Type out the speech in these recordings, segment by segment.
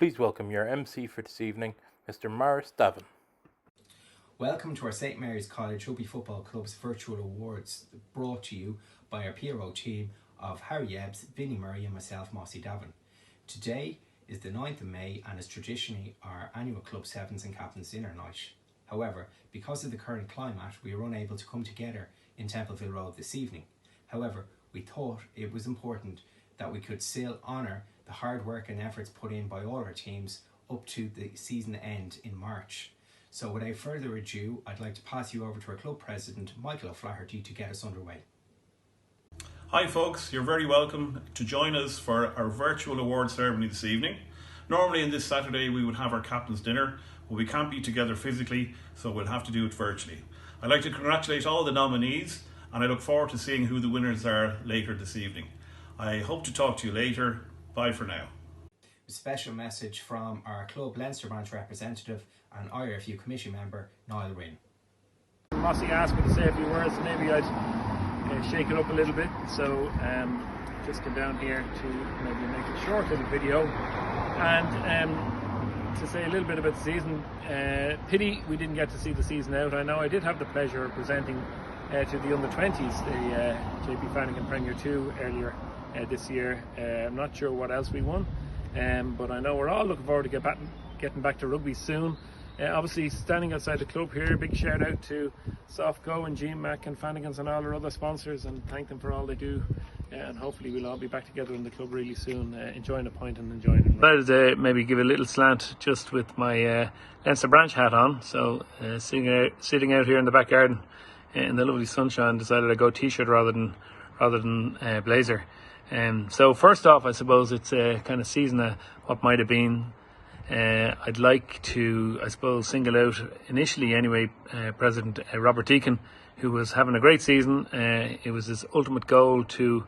Please welcome your MC for this evening, Mr. Maurice Davin. Welcome to our St Mary's College Rugby Football Club's virtual awards, brought to you by our PRO team of Harry Ebbs, Vinnie Murray and myself, Mossy Davin. Today is the 9th of May and is traditionally our annual Club Sevens and Captain's Dinner night. However, because of the current climate, we are unable to come together in Templeville Road this evening. However, we thought it was important that we could still honour the hard work and efforts put in by all our teams up to the season end in March. So without further ado, I'd like to pass you over to our club president, Michael O'Flaherty, to get us underway. Hi folks, you're very welcome to join us for our virtual award ceremony this evening. Normally on this Saturday we would have our captain's dinner, but we can't be together physically, so we'll have to do it virtually. I'd like to congratulate all the nominees, and I look forward to seeing who the winners are later this evening. I hope to talk to you later. Bye for now. A special message from our club Leinster branch representative and IRFU committee member, Niall Rinn. Mossy asked me to say a few words, maybe I'd shake it up a little bit, so just come down here to maybe make a short little video and to say a little bit about the season. Pity we didn't get to see the season out. I know I did have the pleasure of presenting to the under-20s the JP Flanagan Premier 2 earlier this year. I'm not sure what else we won, but I know we're all looking forward to getting back to rugby soon. Obviously standing outside the club here, big shout out to Softco and GMAC and Flanagan's and all our other sponsors, and thank them for all they do, and hopefully we'll all be back together in the club really soon, enjoying a pint and enjoying it. I'd like to maybe give a little slant just with my Leinster branch hat on, so sitting out here in the back garden in the lovely sunshine, decided I'd go t-shirt rather than blazer. So first off, I suppose it's a kind of season of what might have been. I'd like to, I suppose, single out initially anyway President Robert Deacon, who was having a great season. It was his ultimate goal to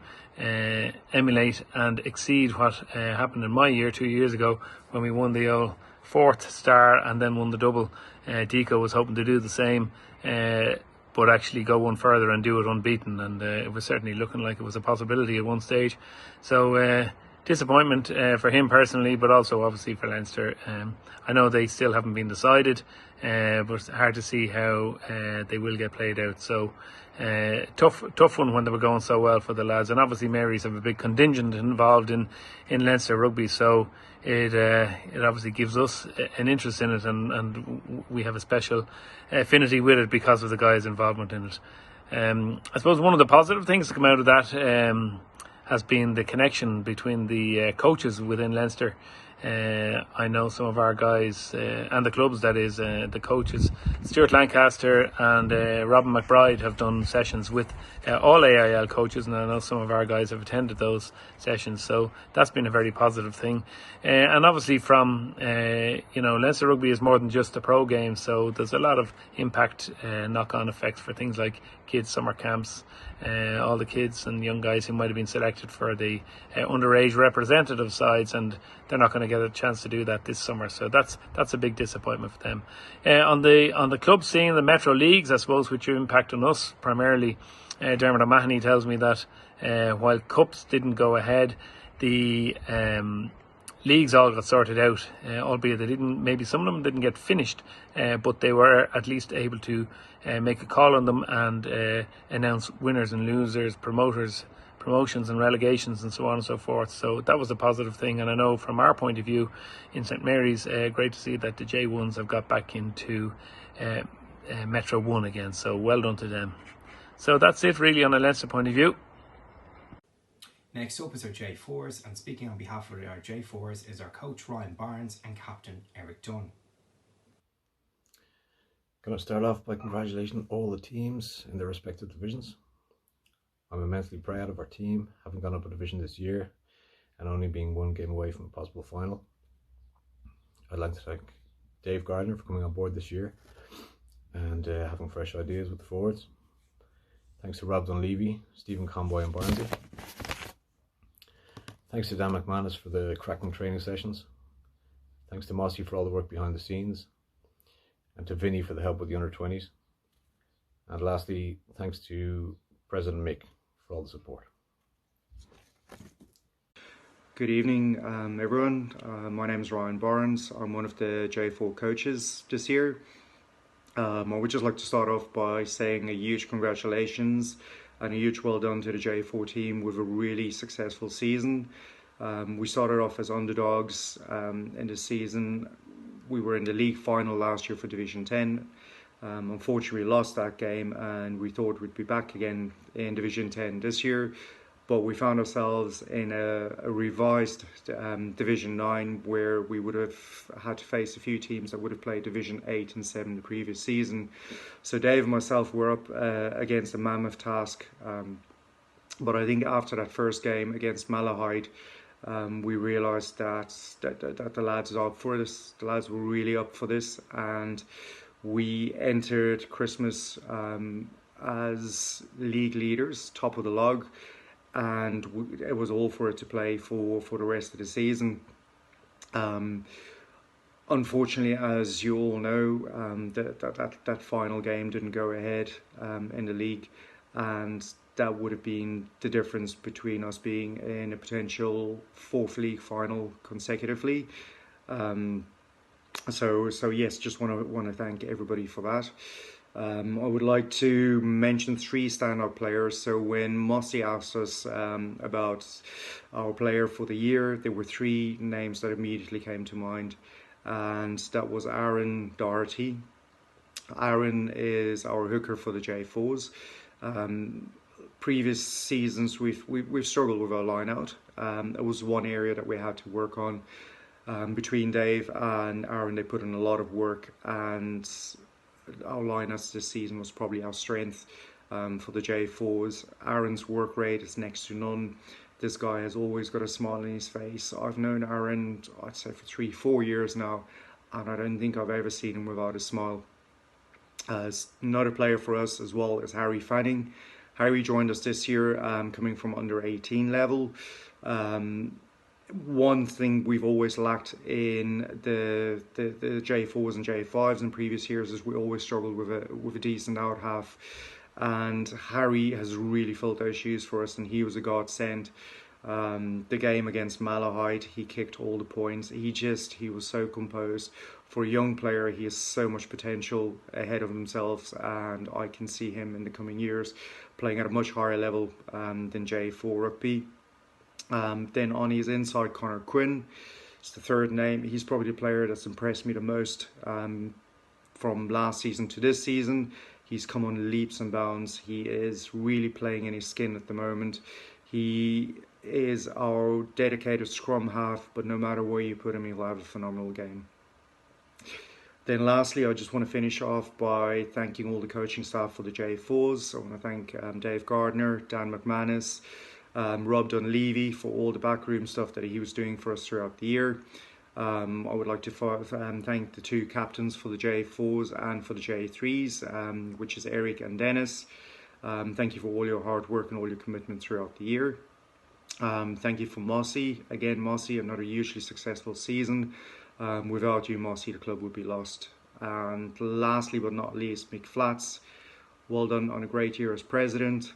emulate and exceed what happened in my year 2 years ago when we won the old fourth star and then won the double. Deco was hoping to do the same, but actually go one further and do it unbeaten, and it was certainly looking like it was a possibility at one stage. So disappointment for him personally, but also obviously for Leinster. I know they still haven't been decided, but it's hard to see how they will get played out. So tough one when they were going so well for the lads, and obviously Marys have a big contingent involved in Leinster rugby, so it obviously gives us an interest in it, and we have a special affinity with it because of the guys' involvement in it. I suppose one of the positive things to come out of that has been the connection between the coaches within Leinster. I know some of our guys and the clubs, that is, the coaches, Stuart Lancaster and Robin McBride, have done sessions with all AIL coaches, and I know some of our guys have attended those sessions, so that's been a very positive thing. And obviously from Leinster rugby is more than just a pro game, so there's a lot of impact, knock-on effects for things like kids summer camps, all the kids and young guys who might have been selected for the underage representative sides, and they're not going to get a chance to do that this summer, so that's a big disappointment for them. On the club scene, the Metro Leagues, I suppose, which are impacting us primarily, Dermot O'Mahony tells me that while cups didn't go ahead, the leagues all got sorted out, albeit they didn't, maybe some of them didn't get finished, but they were at least able to make a call on them and announce winners and losers, promotions and relegations and so on and so forth. So that was a positive thing, and I know from our point of view in St Mary's, great to see that the J1s have got back into Metro 1 again, so well done to them. So that's it really on a Leinster point of view. Next up is our J4s, and speaking on behalf of our J4s is our coach Ryan Barnes and captain Eric Dunn. Going to start off by congratulating all the teams in their respective divisions. I'm immensely proud of our team having gone up a division this year and only being one game away from a possible final. I'd like to thank Dave Gardner for coming on board this year and having fresh ideas with the forwards. Thanks to Rob Dunleavy, Stephen Conboy and Barnsley. Thanks to Dan McManus for the cracking training sessions. Thanks to Mossy for all the work behind the scenes, and to Vinnie for the help with the under-20s. And lastly, thanks to President Mick for all the support. Good evening, everyone. My name is Ryan Barnes. I'm one of the J4 coaches this year. I would just like to start off by saying a huge congratulations and a huge well done to the J4 team with a really successful season. We started off as underdogs in the season. We were in the league final last year for Division 10. Unfortunately, we lost that game and we thought we'd be back again in Division 10 this year. But we found ourselves in a revised Division 9 where we would have had to face a few teams that would have played Division 8 and 7 the previous season. So Dave and myself were up against a mammoth task. But I think after that first game against Malahide, we realised that the lads are up for this. The lads were really up for this, and we entered Christmas as league leaders, top of the log, and it was all for it to play for the rest of the season. Unfortunately, as you all know, that final game didn't go ahead in the league, and that would have been the difference between us being in a potential fourth league final consecutively. So yes, just want to thank everybody for that. I would like to mention 3 standout players. So when Mossy asked us about our player for the year, there were 3 names that immediately came to mind, and that was Aaron Doherty. Aaron is our hooker for the J4s. Previous seasons we've struggled with our line out. It was one area that we had to work on. Between Dave and Aaron, they put in a lot of work, and our line-outs this season was probably our strength for the J4s. Aaron's work rate is next to none. This guy has always got a smile on his face. I've known Aaron, I'd say, for 3-4 years now, and I don't think I've ever seen him without a smile. Another player for us as well is Harry Fanning. Harry joined us this year, coming from under 18 level. One thing we've always lacked in the J4s and J5s in previous years is we always struggled with a decent out half, and Harry has really filled those shoes for us, and he was a godsend. The game against Malahide, he kicked all the points. He was so composed. For a young player, he has so much potential ahead of himself, and I can see him in the coming years playing at a much higher level than J4 rugby. Then on his inside, Connor Quinn is the third name. He's probably the player that's impressed me the most from last season to this season. He's come on leaps and bounds. He is really playing in his skin at the moment. He is our dedicated scrum half, but no matter where you put him, he'll have a phenomenal game. Then lastly, I just want to finish off by thanking all the coaching staff for the J4s. I want to thank Dave Gardner, Dan McManus, Rob Dunleavy for all the backroom stuff that he was doing for us throughout the year. I would like to thank the 2 captains for the J4s and for the J3s, which is Eric and Dennis. Thank you for all your hard work and all your commitment throughout the year. Thank you for Mossy. Again, Mossy, another hugely successful season. Without you, Mossy, the club would be lost. And lastly but not least, Mick Flats. Well done on a great year as president.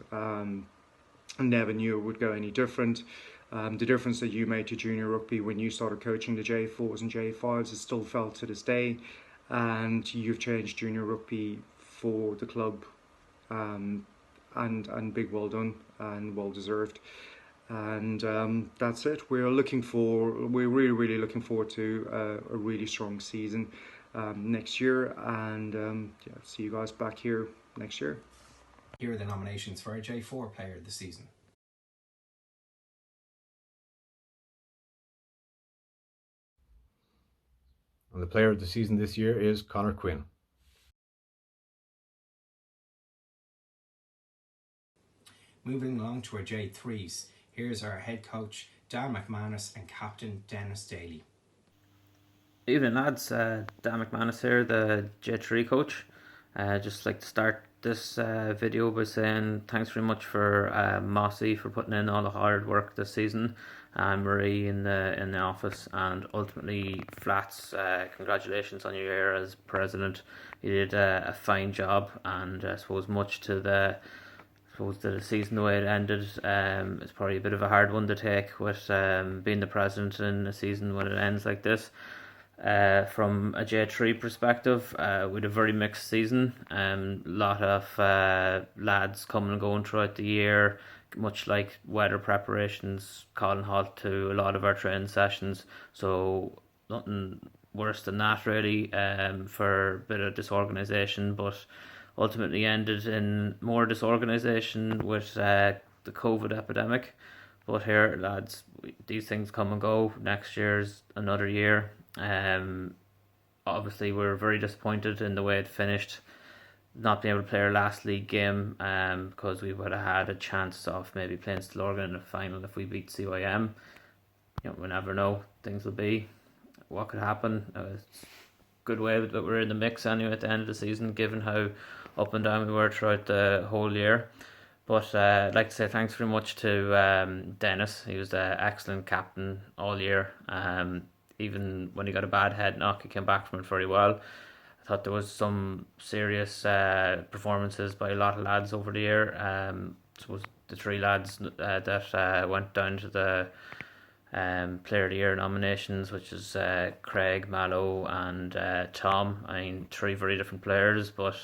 Never knew it would go any different. The difference that you made to junior rugby when you started coaching the J4s and J5s is still felt to this day, and you've changed junior rugby for the club, and big well done and well deserved. And that's it. We're really looking forward to a really strong season next year, and see you guys back here next year. Here are the nominations for our J4 player of the season. And the player of the season this year is Connor Quinn. Moving along to our J3s, here's our head coach Dan McManus and captain Dennis Daly. Evening lads, Dan McManus here, the J3 coach. Just like to start this video by saying thanks very much for Mossy for putting in all the hard work this season, and Marie in the office, and ultimately Flats. Congratulations on your year as president. You did a fine job, and I suppose much to the suppose the season the way it ended, it's probably a bit of a hard one to take with being the president in a season when it ends like this. From a J3 perspective, we had a very mixed season. A lot of lads coming and going throughout the year, much like weather preparations, calling halt to a lot of our training sessions. So nothing worse than that really, for a bit of disorganisation, but ultimately ended in more disorganisation with the COVID epidemic. But here, lads, these things come and go. Next year's another year. Obviously, we're very disappointed in the way it finished, not being able to play our last league game, because we would have had a chance of maybe playing Stillorgan in the final if we beat CYM. We never know. Things will be. What could happen? It's a good way that we're in the mix anyway at the end of the season, given how up and down we were throughout the whole year. But I'd like to say thanks very much to Dennis. He was the excellent captain all year. Even when he got a bad head knock, he came back from it very well. I thought there was some serious performances by a lot of lads over the year. I suppose the three lads that went down to the Player of the Year nominations, which is Craig, Mallow and Tom. I mean, three very different players, but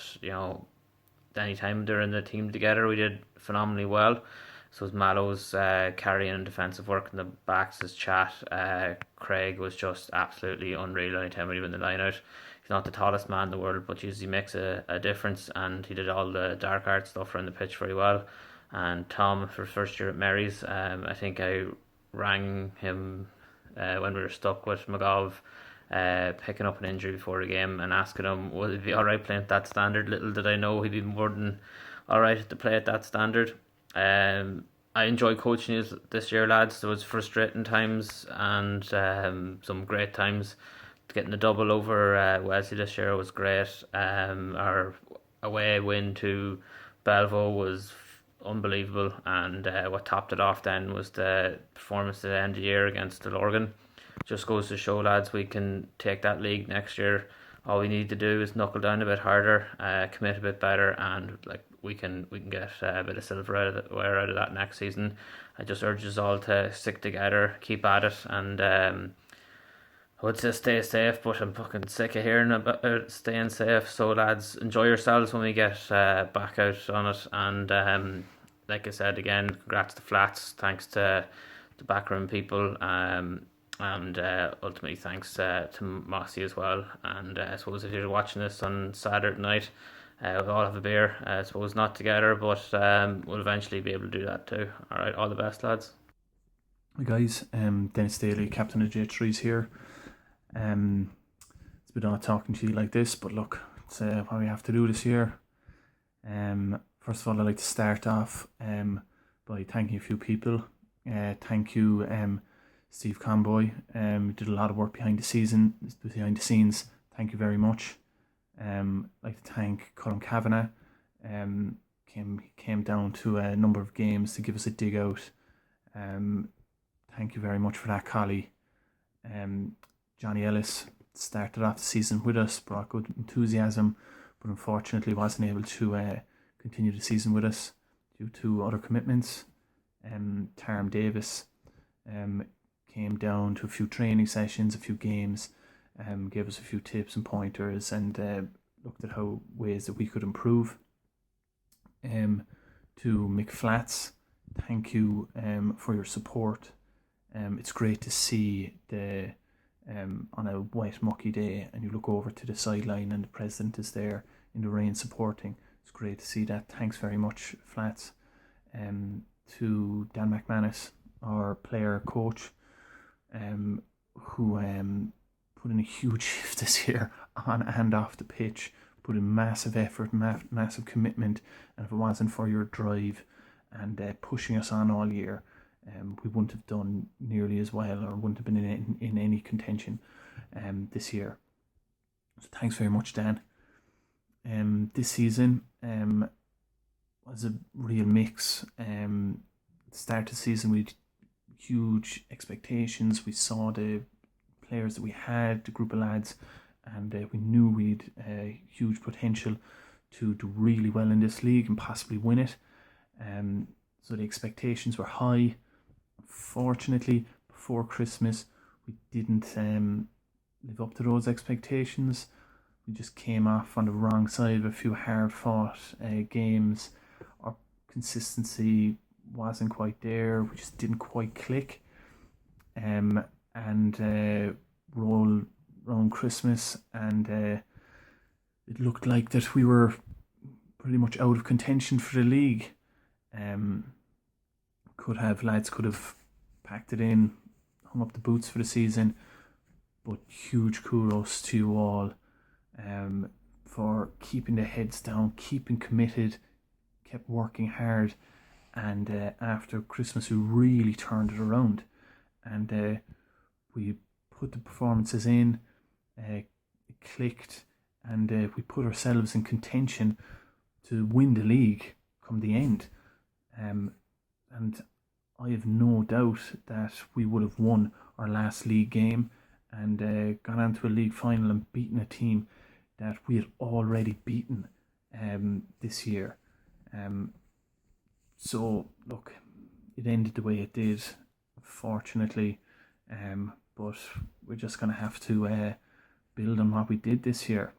any time they're in the team together, we did phenomenally well. So as Mallow's carrying defensive work in the backs, his chat, Craig was just absolutely unreal anytime he went in the line out. He's not the tallest man in the world, but he makes a difference, and he did all the dark art stuff around the pitch very well. And Tom, for his first year at Mary's, I think I rang him when we were stuck with McGov picking up an injury before the game and asking him would he be alright playing at that standard. Little did I know he'd be more than alright to play at that standard. I enjoyed coaching you this year, lads. There was frustrating times and some great times. Getting the double over Wesley this year was great. Our away win to Belvo was unbelievable, and what topped it off then was the performance at the end of the year against Stillorgan. Just goes to show, lads, we can take that league next year. All we need to do is knuckle down a bit harder, commit a bit better, and we can get a bit of silverware out of that next season. I just urge us all to stick together, keep at it, and I would say stay safe, but I'm fucking sick of hearing about staying safe. So lads, enjoy yourselves when we get back out on it, and like I said again, congrats to Flats, thanks to the backroom people, and ultimately thanks to Mossy as well. And I suppose if you're watching this on Saturday night, we'll all have a beer. I suppose not together, but we'll eventually be able to do that too. Alright, all the best, lads. Hi guys, Dennis Daly, captain of J3's here. It's a bit odd talking to you like this, but look, it's what we have to do this year. First of all, I'd like to start off by thanking a few people. Thank you, Steve Conboy. You did a lot of work behind the scenes. Thank you very much. I'd like to thank Colin Kavanagh. Came down to a number of games to give us a dig out. Thank you very much for that, Collie. Johnny Ellis started off the season with us, brought good enthusiasm, but unfortunately wasn't able to continue the season with us due to other commitments. Tarm Davis came down to a few training sessions, a few games, gave us a few tips and pointers, and looked at how ways that we could improve. To Mick Flats, thank you for your support. It's great to see the on a wet mucky day and you look over to the sideline and the president is there in the rain supporting. It's great to see that. Thanks very much, Flats. To Dan McManus, our player coach, who put in a huge shift this year on and off the pitch, put in massive effort, massive commitment, and if it wasn't for your drive and pushing us on all year, we wouldn't have done nearly as well, or wouldn't have been in any contention this year. So thanks very much, Dan. This season was a real mix. Start of the season we had huge expectations. We saw the players that we had, the group of lads, and we knew we'd huge potential to do really well in this league and possibly win it. So the expectations were high. Unfortunately, before Christmas, we didn't live up to those expectations. We just came off on the wrong side of a few hard-fought games. Our consistency wasn't quite there. We just didn't quite click. And roll around Christmas, and it looked like that we were pretty much out of contention for the league. Lads could have packed it in, hung up the boots for the season, but huge kudos to you all for keeping the heads down, keeping committed, kept working hard, and after Christmas we really turned it around, and we put the performances in, it clicked, and we put ourselves in contention to win the league come the end. And I have no doubt that we would have won our last league game and gone on to a league final and beaten a team that we had already beaten this year. So look, it ended the way it did, fortunately, but we're just going to have to build on what we did this year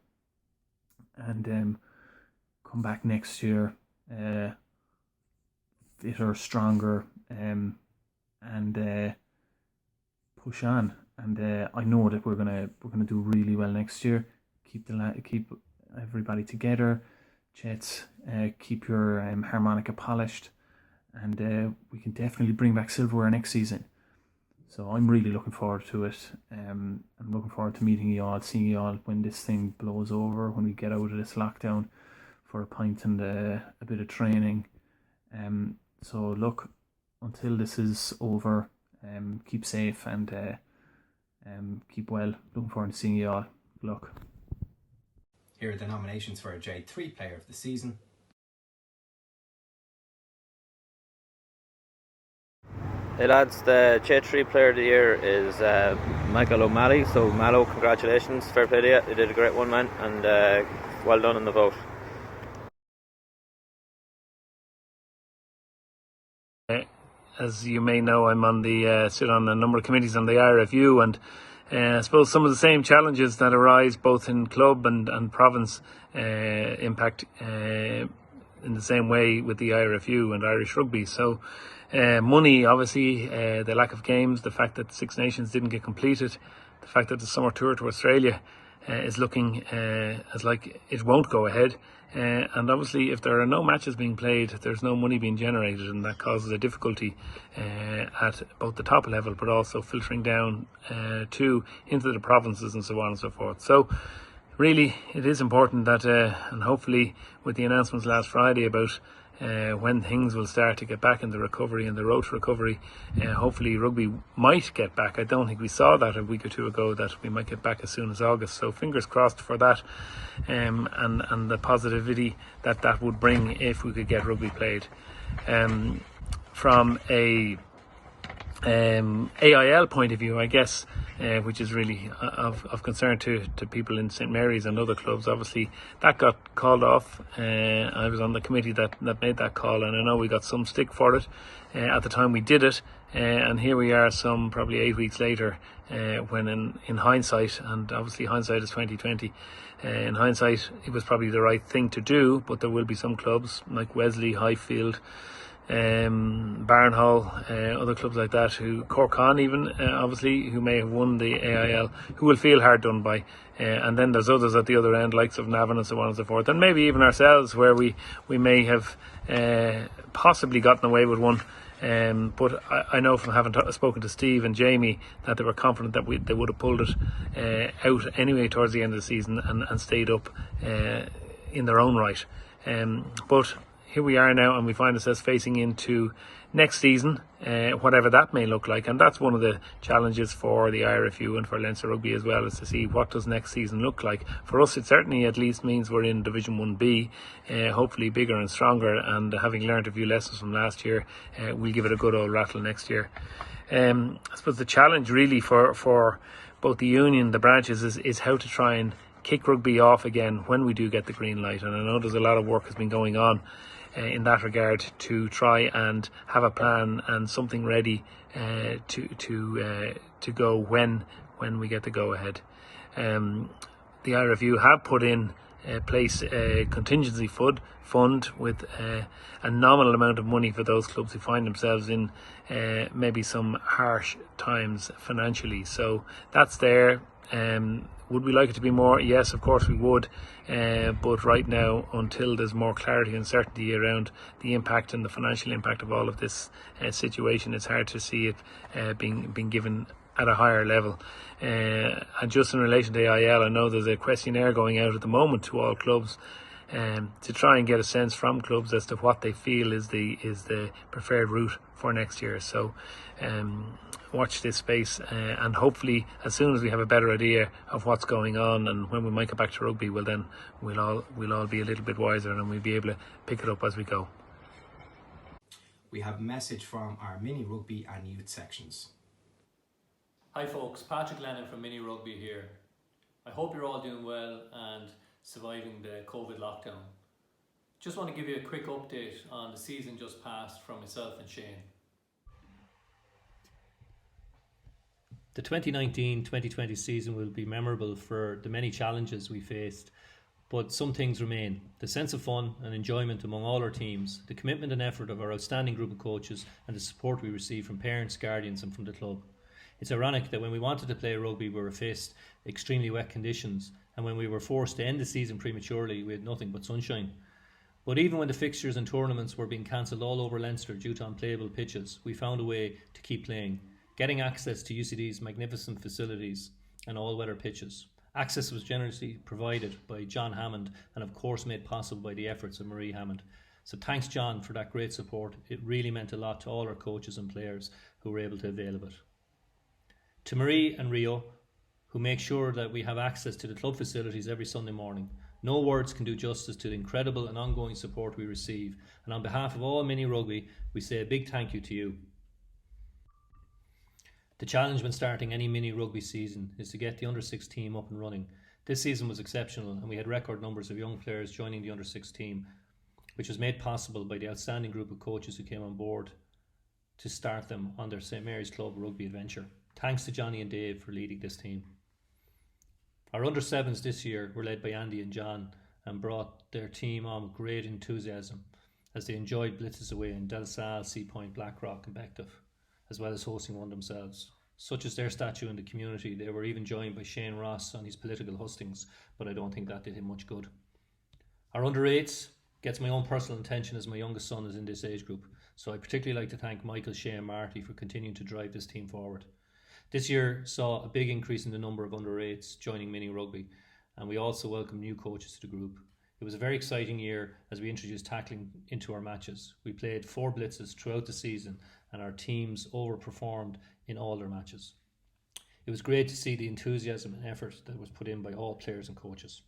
and come back next year fitter, stronger, and push on. And I know that we're gonna do really well next year. Keep everybody together. Jets, keep your harmonica polished, and we can definitely bring back silverware next season. So I'm really looking forward to it. I'm looking forward to meeting you all, seeing you all when this thing blows over, when we get out of this lockdown for a pint and a bit of training. So look, until this is over, keep safe and keep well. Looking forward to seeing you all. Good luck. Here are the nominations for a J3 Player of the Season. Hey lads, the J3 Player of the Year is Michael O'Malley. So Mallow, congratulations, fair play to you. You did a great one, man, and well done in the vote. As you may know, I'm on the sit on a number of committees on the IRFU, and I suppose some of the same challenges that arise both in club and province impact in the same way with the IRFU and Irish rugby. So money, obviously, the lack of games, the fact that the Six Nations didn't get completed, the fact that the summer tour to Australia is looking as like it won't go ahead. And obviously, if there are no matches being played, there's no money being generated, and that causes a difficulty at both the top level, but also filtering down into the provinces and so on and so forth. So really, it is important that, and hopefully with the announcements last Friday about when things will start to get back in the recovery and the road to recovery, hopefully rugby might get back. I don't think we saw that a week or two ago, that we might get back as soon as August, so fingers crossed for that, and the positivity that would bring if we could get rugby played. From a AIL point of view, I guess, which is really of concern to people in St Mary's and other clubs, obviously that got called off. I was on the committee that made that call, and I know we got some stick for it at the time we did it, and here we are some probably 8 weeks later, when in hindsight, and obviously hindsight is 2020, in hindsight it was probably the right thing to do, but there will be some clubs like Wesley, Highfield, Barnhall, other clubs like that, who Cork even, obviously, who may have won the AIL, who will feel hard done by, and then there's others at the other end, likes of Navan and so on and so forth, and maybe even ourselves, where we may have possibly gotten away with one. But I know from having spoken to Steve and Jamie that they were confident that they would have pulled it out anyway towards the end of the season and stayed up in their own right. But here we are now, and we find ourselves facing into next season, whatever that may look like, and that's one of the challenges for the IRFU and for Leinster Rugby as well, is to see what does next season look like. For us, it certainly at least means we're in Division 1B, hopefully bigger and stronger, and having learned a few lessons from last year, we'll give it a good old rattle next year. I suppose the challenge really for both the union, the branches, is how to try and kick rugby off again when we do get the green light, and I know there's a lot of work has been going on in that regard to try and have a plan and something ready to go when we get the go ahead. The IRFU have put in place a contingency fund with a nominal amount of money for those clubs who find themselves in maybe some harsh times financially. So that's there. Would we like it to be more? Yes, of course we would. But right now, until there's more clarity and certainty around the impact and the financial impact of all of this situation, it's hard to see it being given at a higher level. And just in relation to AIL, I know there's a questionnaire going out at the moment to all clubs to try and get a sense from clubs as to what they feel is the preferred route for next year. So watch this space, and hopefully as soon as we have a better idea of what's going on and when we might get back to rugby, we'll all be a little bit wiser and we'll be able to pick it up as we go. We have a message from our mini rugby and youth sections. Hi folks, Patrick Lennon from Mini Rugby here. I hope you're all doing well and surviving the COVID lockdown. Just want to give you a quick update on the season just passed from myself and Shane. The 2019-2020 season will be memorable for the many challenges we faced, but some things remain. The sense of fun and enjoyment among all our teams, the commitment and effort of our outstanding group of coaches, and the support we receive from parents, guardians and from the club. It's ironic that when we wanted to play rugby we were faced extremely wet conditions, and when we were forced to end the season prematurely we had nothing but sunshine. But even when the fixtures and tournaments were being cancelled all over Leinster due to unplayable pitches, we found a way to keep playing, getting access to UCD's magnificent facilities and all-weather pitches. Access was generously provided by John Hammond and of course made possible by the efforts of Marie Hammond. So thanks John for that great support. It really meant a lot to all our coaches and players who were able to avail of it. To Marie and Rio, who make sure that we have access to the club facilities every Sunday morning. No words can do justice to the incredible and ongoing support we receive, and on behalf of all Mini Rugby, we say a big thank you to you. The challenge when starting any Mini Rugby season is to get the under-6 team up and running. This season was exceptional and we had record numbers of young players joining the under-6 team, which was made possible by the outstanding group of coaches who came on board to start them on their St Mary's Club rugby adventure. Thanks to Johnny and Dave for leading this team. Our under-7s this year were led by Andy and John and brought their team on with great enthusiasm as they enjoyed blitzes away in Del Sal, Sea Point, Blackrock and Bective, as well as hosting one themselves. Such as their statue in the community, they were even joined by Shane Ross on his political hustings, but I don't think that did him much good. Our under-8s gets my own personal attention as my youngest son is in this age group, so I particularly like to thank Michael, Shea and Marty for continuing to drive this team forward. This year saw a big increase in the number of under-8s joining Mini Rugby, and we also welcomed new coaches to the group. It was a very exciting year as we introduced tackling into our matches. We played 4 blitzes throughout the season and our teams overperformed in all their matches. It was great to see the enthusiasm and effort that was put in by all players and coaches.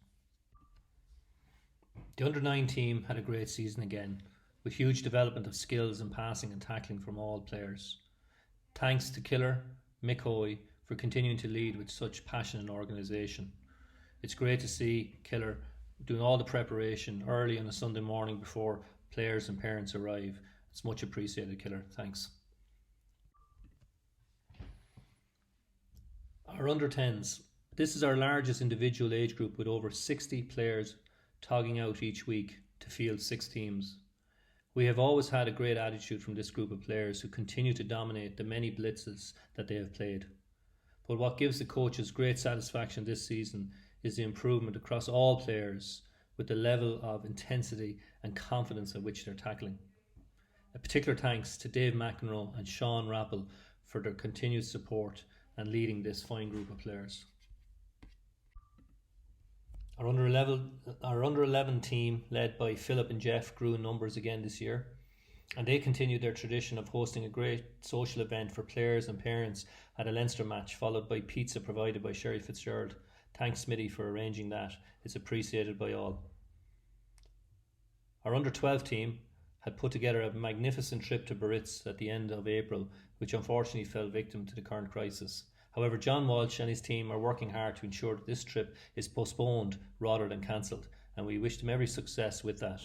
The under-9 team had a great season again, with huge development of skills in passing and tackling from all players. Thanks to Killer, Mick Hoy for continuing to lead with such passion and organisation. It's great to see Killer doing all the preparation early on a Sunday morning before players and parents arrive. It's much appreciated, Killer. Thanks. Our under-10s. This is our largest individual age group with over 60 players togging out each week to field 6 teams. We have always had a great attitude from this group of players who continue to dominate the many blitzes that they have played. But what gives the coaches great satisfaction this season is the improvement across all players with the level of intensity and confidence at which they're tackling. A particular thanks to Dave McEnroe and Sean Rappel for their continued support and leading this fine group of players. Our under 11 team, led by Philip and Jeff, grew in numbers again this year, and they continued their tradition of hosting a great social event for players and parents at a Leinster match, followed by pizza provided by Sherry Fitzgerald. Thanks Smitty for arranging that. It's appreciated by all. Our under 12 team had put together a magnificent trip to Biarritz at the end of April, which unfortunately fell victim to the current crisis. However, John Walsh and his team are working hard to ensure that this trip is postponed rather than cancelled, and we wish them every success with that.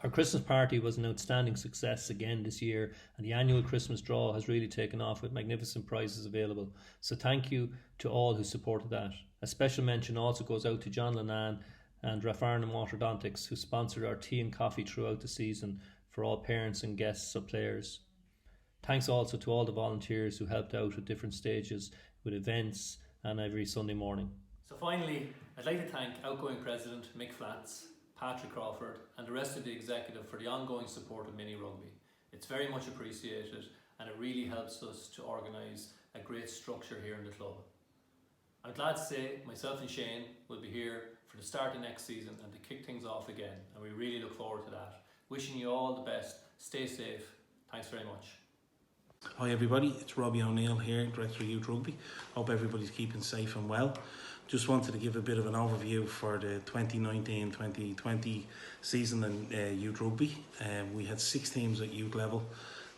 Our Christmas party was an outstanding success again this year, and the annual Christmas draw has really taken off with magnificent prizes available. So thank you to all who supported that. A special mention also goes out to John Lenan and Rafarnham Orthodontics, who sponsored our tea and coffee throughout the season for all parents and guests of players. Thanks also to all the volunteers who helped out at different stages with events and every Sunday morning. So finally, I'd like to thank outgoing President Mick Flatts, Patrick Crawford and the rest of the executive for the ongoing support of mini rugby. It's very much appreciated and it really helps us to organise a great structure here in the club. I'm glad to say myself and Shane will be here for the start of next season and to kick things off again, and we really look forward to that. Wishing you all the best, stay safe, thanks very much. Hi everybody, it's Robbie O'Neill here, Director of Youth Rugby. Hope everybody's keeping safe and well. Just wanted to give a bit of an overview for the 2019-2020 season in Youth Rugby. We had 6 teams at youth level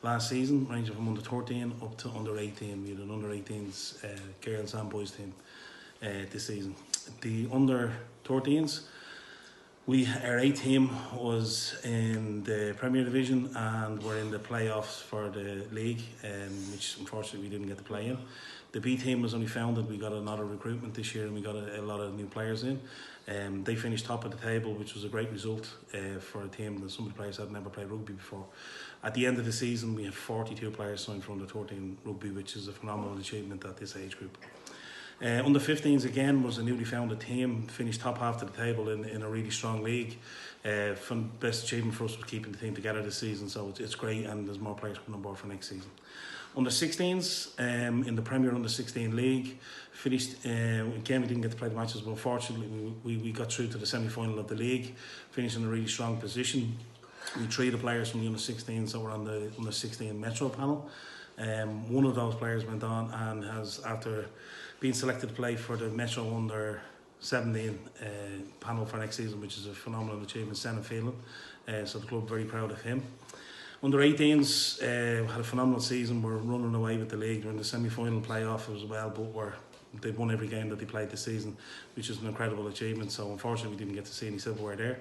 last season, ranging from under 13 up to under 18. We had an under 18s girls and boys team this season. The under 13s, our A team was in the Premier Division and we're in the playoffs for the league, which unfortunately we didn't get to play in. The B team was only founded, we got another recruitment this year and we got a lot of new players in. They finished top of the table, which was a great result for a team that some of the players had never played rugby before. At the end of the season we had 42 players signed for under 13 rugby, which is a phenomenal achievement at this age group. Under 15s again was a newly founded team, finished top half of the table in a really strong league. Best achievement for us was keeping the team together this season, so it's great and there's more players coming on board for next season. Under 16s, in the Premier Under 16 League, finished, again we didn't get to play the matches, but unfortunately we got through to the semi-final of the league, finished in a really strong position. We 3 of the players from the Under 16s that were on the Under 16 Metro panel. One of those players went on and has, after being selected to play for the Metro Under 17 panel for next season, which is a phenomenal achievement, Senna Phelan. So the club very proud of him. Under 18s had a phenomenal season. We're running away with the league. We're in the semi-final playoff as well, but they've won every game that they played this season, which is an incredible achievement. So unfortunately we didn't get to see any silverware there.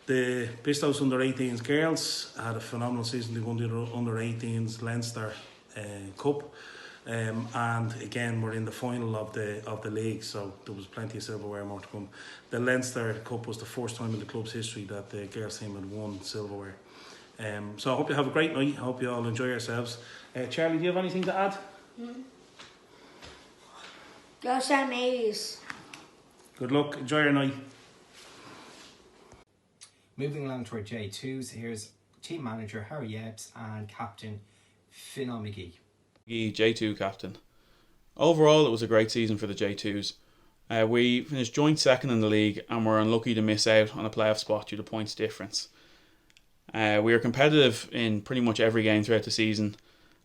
The Pistos Under 18s girls had a phenomenal season. They won the Under 18s Leinster Cup. And again we're in the final of the league, so there was plenty of silverware more to come. The Leinster Cup was the first time in the club's history that the girls team had won silverware. So I hope you have a great night. I hope you all enjoy yourselves. Charlie, do you have anything to add? Go St Mary's. Good luck, enjoy your night. Moving along to our J2s, here's team manager Harry Ebbs and captain Finn O'Mcgee. J2 captain. Overall it was a great season for the J2s. We finished joint second in the league and were unlucky to miss out on a playoff spot due to points difference. We were competitive in pretty much every game throughout the season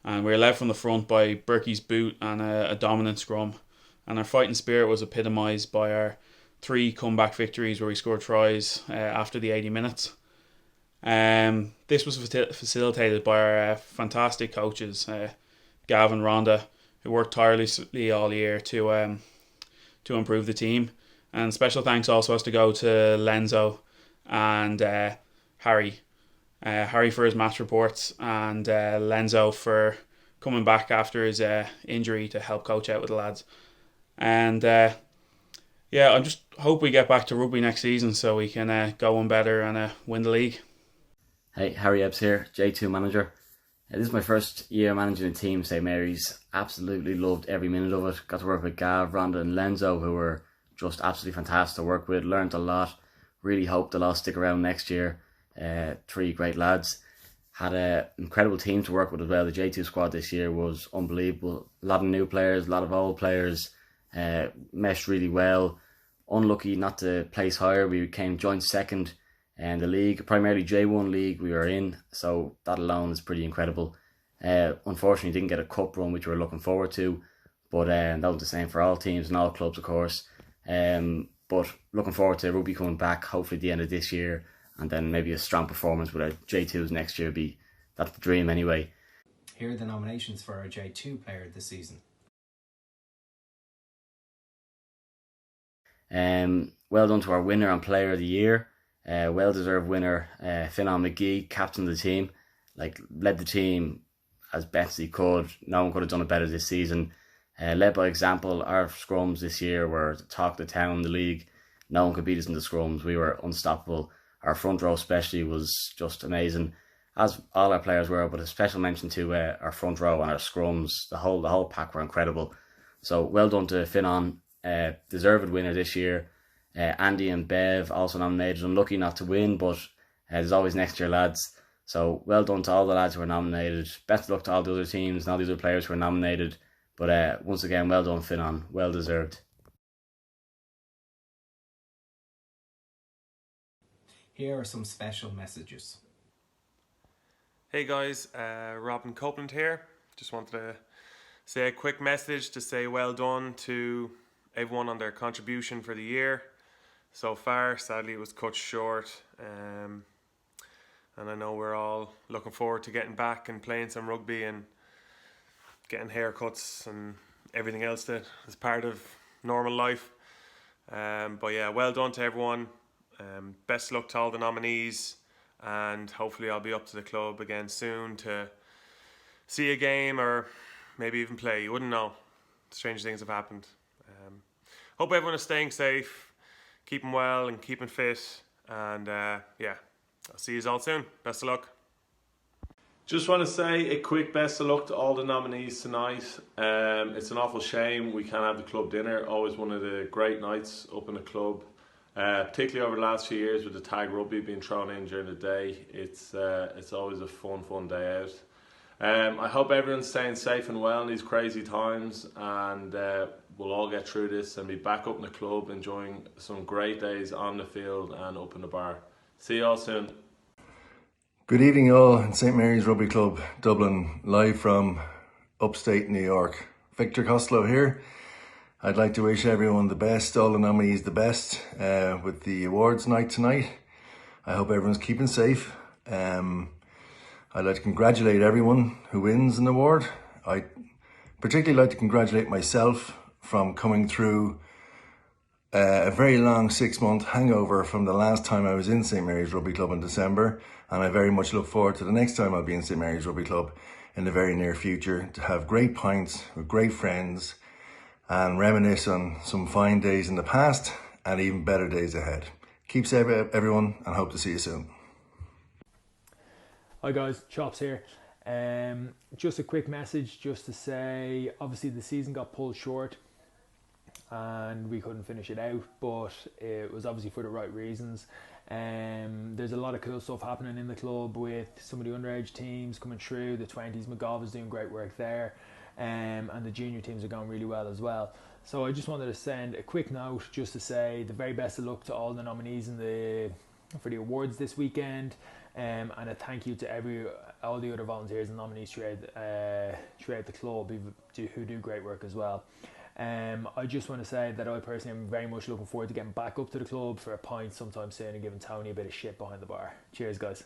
and we were led from the front by Berkey's boot and a dominant scrum, and our fighting spirit was epitomised by our 3 comeback victories where we scored tries after the 80 minutes. This was facilitated by our fantastic coaches, Gavin, Rhonda, who worked tirelessly all year to improve the team. And special thanks also has to go to Lenzo and Harry. Harry for his match reports and Lenzo for coming back after his injury to help coach out with the lads. And I just hope we get back to rugby next season so we can go on better and win the league. Hey, Harry Ebbs here, J2 manager. This is my first year managing a team, St Mary's. Absolutely loved every minute of it. Got to work with Gav, Rhonda and Lenzo, who were just absolutely fantastic to work with. Learned a lot. Really hope they'll all stick around next year. 3 great lads. Had an incredible team to work with as well. The J2 squad this year was unbelievable. A lot of new players, a lot of old players. Meshed really well. Unlucky not to place higher. We came joint second in the league, primarily J1 league we were in, so that alone is pretty incredible. Unfortunately didn't get a cup run, which we were looking forward to, but that was the same for all teams and all clubs of course. But looking forward to rugby coming back hopefully at the end of this year, and then maybe a strong performance with our J2s next year. That's the dream anyway. Here are the nominations for our J2 player this season. Well done to our winner and player of the year. Well-deserved winner, Finan McGee, captain of the team, led the team as best as he could. No one could have done it better this season. Led by example. Our scrums this year were the talk of the town in the league. No one could beat us in the scrums. We were unstoppable. Our front row especially was just amazing, as all our players were, but a special mention to our front row and our scrums. The whole pack were incredible. So well done to Finan, deserved winner this year. Andy and Bev also nominated. Unlucky not to win, but there's always next year, lads. So well done to all the lads who were nominated. Best of luck to all the other teams and all the other players who were nominated. But once again, well done, Finan. Well deserved. Here are some special messages. Hey guys, Robin Copeland here. Just wanted to say a quick message to say well done to everyone on their contribution for the year so far. Sadly, it was cut short, and I know we're all looking forward to getting back and playing some rugby and getting haircuts and everything else that is part of normal life. But yeah, well done to everyone. Best luck to all the nominees, and hopefully I'll be up to the club again soon to see a game or maybe even play. You wouldn't know. Strange things have happened. Hope everyone is staying safe, keeping well and keeping fit, and yeah, I'll see you all soon. Best of luck. Just want to say a quick best of luck to all the nominees tonight. It's an awful shame we can't have the club dinner. Always one of the great nights up in the club. Particularly over the last few years with the tag rugby being thrown in during the day. It's always a fun day out. I hope everyone's staying safe and well in these crazy times, and we'll all get through this and be back up in the club enjoying some great days on the field and up in the bar. See you all soon. Good evening all in St Mary's Rugby Club, Dublin, live from upstate New York. Victor Costello here. I'd like to wish everyone the best, all the nominees the best with the awards night tonight. I hope everyone's keeping safe. I'd like to congratulate everyone who wins an award. I'd particularly like to congratulate myself from coming through a very long 6-month hangover from the last time I was in St Mary's Rugby Club in December, and I very much look forward to the next time I'll be in St Mary's Rugby Club in the very near future to have great pints with great friends and reminisce on some fine days in the past and even better days ahead. Keep safe everyone, and hope to see you soon. Hi guys, Chops here. Just a quick message just to say, obviously the season got pulled short and we couldn't finish it out, but it was obviously for the right reasons. There's a lot of cool stuff happening in the club with some of the underage teams coming through. The 20s, McGoff is doing great work there, and the junior teams are going really well as well. So I just wanted to send a quick note just to say the very best of luck to all the nominees for the awards this weekend, and a thank you to all the other volunteers and nominees throughout the club who do great work as well. I just want to say that I personally am very much looking forward to getting back up to the club for a pint sometime soon and giving Tony a bit of shit behind the bar. Cheers guys.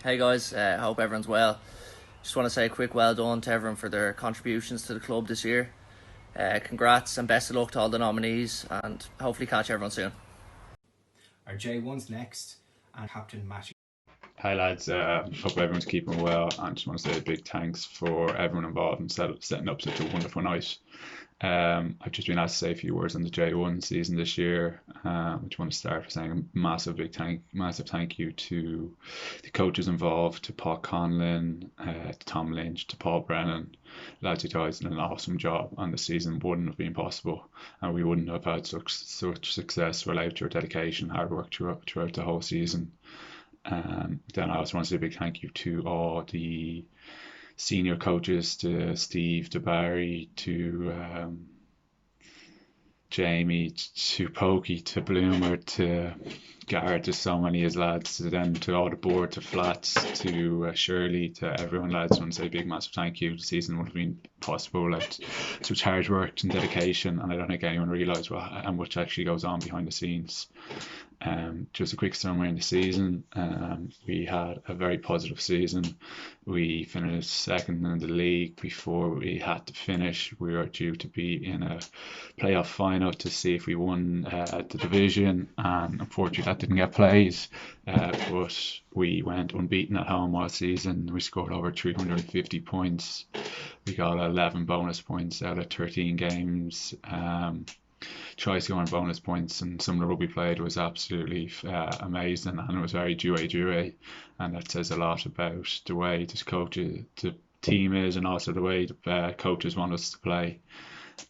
Hey guys, hope everyone's well. Just want to say a quick well done to everyone for their contributions to the club this year. Congrats and best of luck to all the nominees, and hopefully catch everyone soon. Our J1's next, and Captain Matty. Hi lads, hope everyone's keeping well, and just want to say a big thanks for everyone involved in setting up such a wonderful night. I've just been asked to say a few words on the J1 season this year. I just want to start by saying a massive thank you to the coaches involved, to Paul Conlon, to Tom Lynch, to Paul Brennan. Lads, you guys did an awesome job, and the season wouldn't have been possible, and we wouldn't have had such success without your dedication, hard work throughout the whole season. Then I also want to say a big thank you to all the senior coaches, to Steve, to Barry, to Jamie, to Pokey, to Bloomer, to Garrett, to so many as lads, to all the board, to Flats, to Shirley, to everyone lads. I want to say a big massive thank you. The season would have been possible without such hard work and dedication, and I don't think anyone realised how much actually goes on behind the scenes. Just a quick summary in the season. We had a very positive season. We finished second in the league before we had to finish. We were due to be in a playoff final to see if we won the division, and unfortunately that didn't get played. But we went unbeaten at home all season. We scored over 350 points. We got 11 bonus points out of 13 games. Try scoring bonus points, and some of the rugby played was absolutely amazing, and it was very due, and that says a lot about the way the team is, and also the way the coaches want us to play.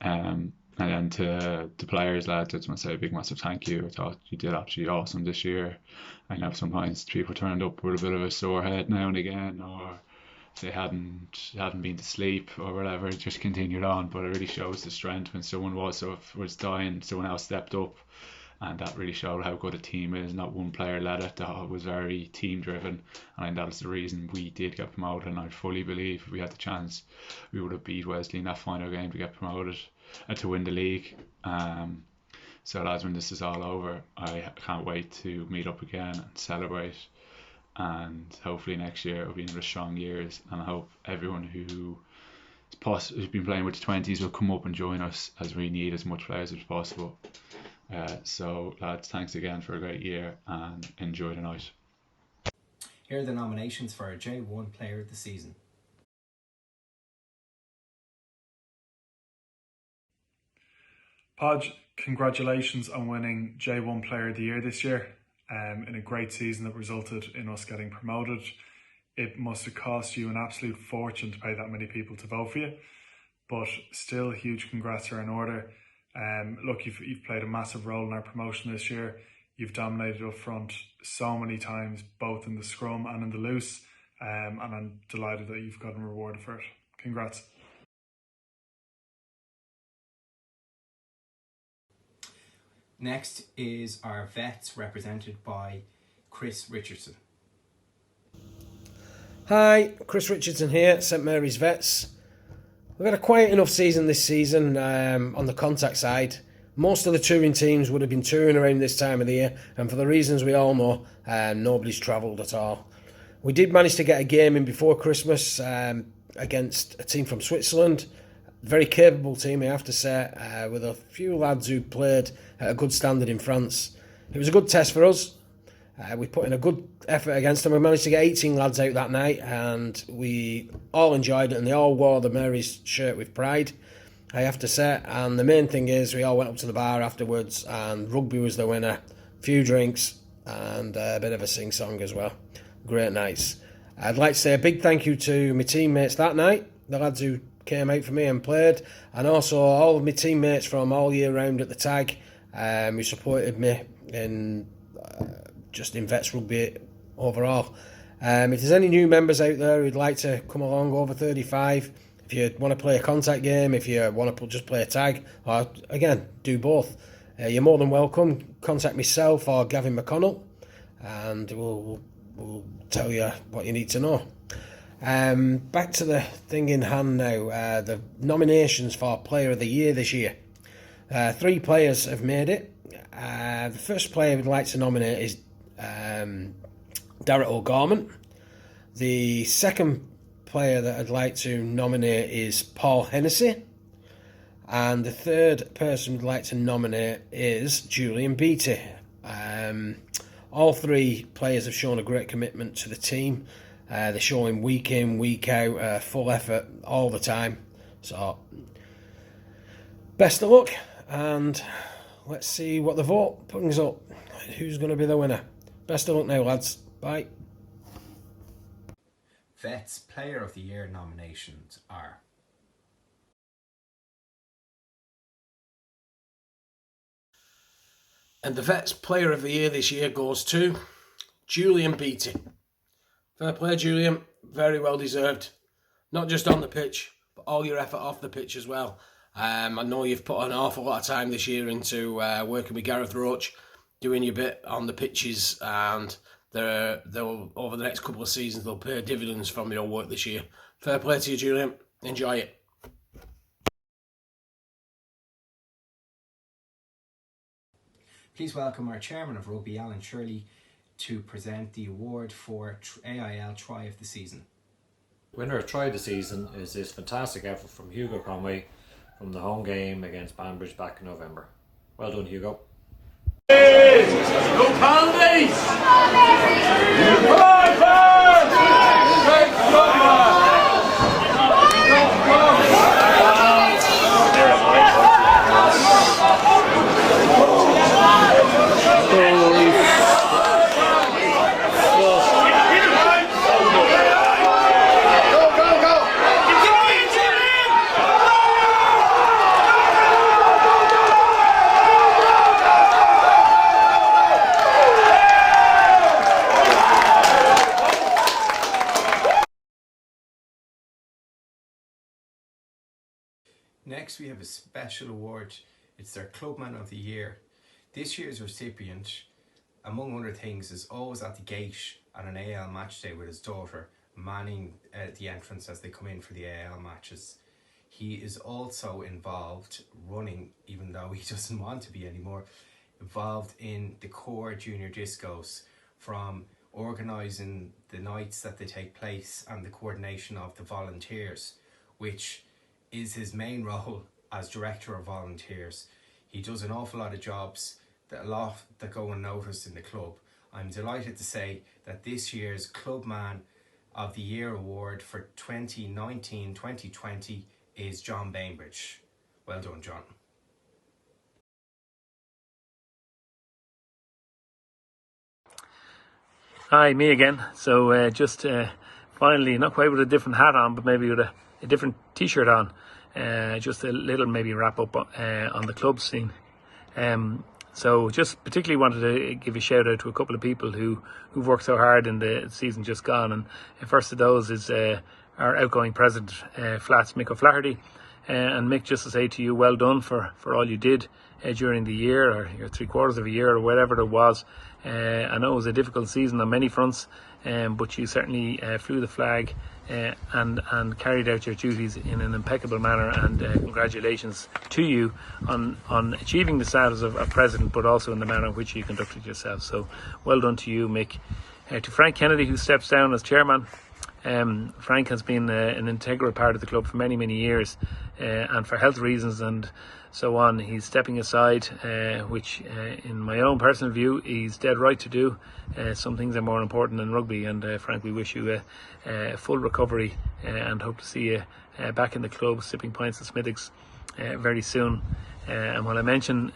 And then to the players, lads, I just want to say a big massive thank you. I thought you did absolutely awesome this year. I know sometimes people turned up with a bit of a sore head now and again, or they hadn't been to sleep or whatever, it just continued on. But it really shows the strength when someone was dying, someone else stepped up, and that really showed how good a team is. Not one player led it. It was very team driven, and that was the reason we did get promoted. And I fully believe if we had the chance, we would have beat Wesley in that final game to get promoted and to win the league. So lads, when this is all over, I can't wait to meet up again and celebrate. And hopefully next year it'll be another strong years, and I hope everyone who's been playing with the 20s will come up and join us, as we need as much players as possible. So lads, thanks again for a great year, and enjoy the night. Here are the nominations for our J1 Player of the Season. Podge, congratulations on winning J1 Player of the Year this year. In a great season that resulted in us getting promoted. It must have cost you an absolute fortune to pay that many people to vote for you, but still huge congrats are in order. Look, you've played a massive role in our promotion this year. You've dominated up front so many times, both in the scrum and in the loose, and I'm delighted that you've gotten rewarded for it. Congrats. Next is our vets, represented by Chris Richardson. Hi, Chris Richardson here, St Mary's Vets. We've had a quiet enough season this season on the contact side. Most of the touring teams would have been touring around this time of the year, and for the reasons we all know, nobody's travelled at all. We did manage to get a game in before Christmas against a team from Switzerland. Very capable team, I have to say, with a few lads who played at a good standard in France. It was a good test for us. We put in a good effort against them. We managed to get 18 lads out that night, and we all enjoyed it, and they all wore the Mary's shirt with pride, I have to say. And the main thing is we all went up to the bar afterwards, and rugby was the winner. A few drinks and a bit of a sing-song as well. Great nights. I'd like to say a big thank you to my teammates that night, the lads who came out for me and played, and also all of my teammates from all year round at the tag who supported me in just in Vets Rugby overall. If there's any new members out there who'd like to come along over 35, if you want to play a contact game, if you want to just play a tag, or again, do both, you're more than welcome. Contact myself or Gavin McConnell, and we'll tell you what you need to know. Back to the thing in hand now, the nominations for Player of the Year this year. 3 players have made it. The first player we'd like to nominate is Darrett O'Gorman. The second player that I'd like to nominate is Paul Hennessy. And the third person we'd like to nominate is Julian Beattie. All 3 players have shown a great commitment to the team. They're showing week in, week out, full effort all the time. So, best of luck, and let's see what the vote brings up. Who's going to be the winner? Best of luck now, lads. Bye. Vets Player of the Year nominations are And the Vets Player of the Year this year goes to Julian Beattie. Fair play, Julian. Very well deserved. Not just on the pitch, but all your effort off the pitch as well. I know you've put an awful lot of time this year into working with Gareth Roach, doing your bit on the pitches, and they'll over the next couple of seasons they'll pay dividends from your work this year. Fair play to you, Julian. Enjoy it. Please welcome our Chairman of Rugby, Alan Shirley, to present the award for AIL Try of the Season. Winner of Try of the Season is this fantastic effort from Hugo Conway from the home game against Banbridge back in November. Well done, Hugo. Go Pandies! Next we have a special award. It's their Clubman of the Year. This year's recipient, among other things, is always at the gate at an AL match day with his daughter, manning the entrance as they come in for the AL matches. He is also involved running, even though he doesn't want to be anymore, involved in the core junior discos, from organising the nights that they take place and the coordination of the volunteers, which is his main role as director of volunteers. He does an awful lot of jobs, that go unnoticed in the club. I'm delighted to say that this year's Clubman of the Year award for 2019-2020 is John Bainbridge. Well done, John. Hi, me again. So just finally, not quite with a different hat on, but maybe with a different t-shirt on. Just a little maybe wrap up on the club scene. So just particularly wanted to give a shout out to a couple of people who've worked so hard in the season just gone. And first of those is our outgoing president, Flats, Mick O'Flaherty. And Mick, just to say to you, well done for all you did during the year, or your 3/4 of a year, or whatever it was. I know it was a difficult season on many fronts, but you certainly flew the flag and carried out your duties in an impeccable manner, and congratulations to you on achieving the status of president, but also in the manner in which you conducted yourself. So well done to you, Mick. To Frank Kennedy, who steps down as chairman. Frank has been an integral part of the club for many years, and for health reasons and so on, he's stepping aside, which in my own personal view he's dead right to do. Some things are more important than rugby, and Frank, we wish you a full recovery and hope to see you back in the club sipping pints of Smithigs very soon. And when I mention